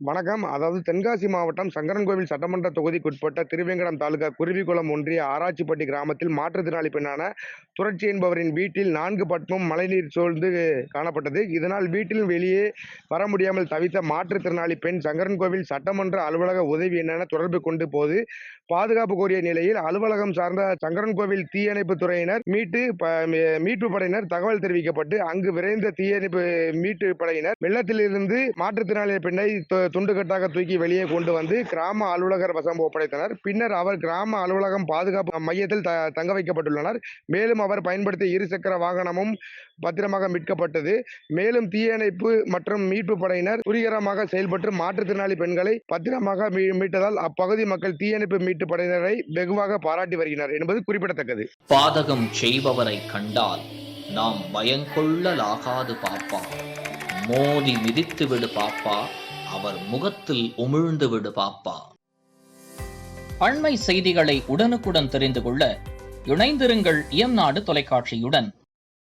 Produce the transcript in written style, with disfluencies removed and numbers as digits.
வணக்கம். அதாவது தென்காசி மாவட்டம் சங்கரன்கோவில் சட்டமன்ற தொகுதிக்குட்பட்ட திருவேங்கடம் தாலுகா குருவிகுளம் ஒன்றிய ஆராய்ச்சிப்பட்டி கிராமத்தில் மாற்றுத்திறனாளி பெண்ணான துரட்சி என்பவரின் வீட்டில் 4 பட்மும் மழைநீர் சூழ்ந்து காணப்பட்டது. இதனால் வீட்டில் வெளியே வர முடியாமல் தவித்த மாற்றுத்திறனாளி பெண் சங்கரன்கோவில் சட்டமன்ற அலுவலக உதவி எண்ணென தொடர்பு கொண்டு போது பாதுகாப்பு கோரிய நிலையில் அலுவலகம் சார்ந்த சங்கரன்கோவில் தீயணைப்பு துறையினர் மீட்பு படையினர் தகவல் தெரிவிக்கப்பட்டு அங்கு விரைந்த தீயணைப்பு மீட்பு படையினர் வெள்ளத்திலிருந்து மாற்றுத்திறனாளி பெண்ணை துண்டுகட்டாக தூக்கி வெளியே கொண்டு வந்து கிராம அலுவலகர் வசம் ஒப்படைத்தனர். பின்னர் அவர் கிராம அலுவலகம் பாதுகாப்பு மையத்தில் தங்க வைக்கப்பட்டுள்ளனர். மேலும் அவர் பயன்படுத்திய இருசக்கர வாகனமும் பத்திரமாக மீட்கப்பட்டது. மேலும் தீயணைப்பு மற்றும் மீட்பு படையினர் துரிதமாக செயல்பட்டு மாற்றுத்திறனாளி பெண்களை பத்திரமாக மீட்டதால் அப்பகுதி மக்கள் தீயணைப்பு மீட்பு படையினரை வெகுவாக பாராட்டி வருகின்றனர் என்பது குறிப்பிடத்தக்கது. பாதகம் செய்பவரை கண்டால் நாம் பயங்கொள்ளலாகாது பாப்பா, மோதி மிதித்து விடு பாப்பா, அவர் முகத்தில் உமிழ்ந்து விடு பாப்பா. அண்மை செய்திகளை உடனுக்குடன் தெரிந்து கொள்ள இணைந்திருங்கள் இயம்நாடு தொலைக்காட்சியுடன்.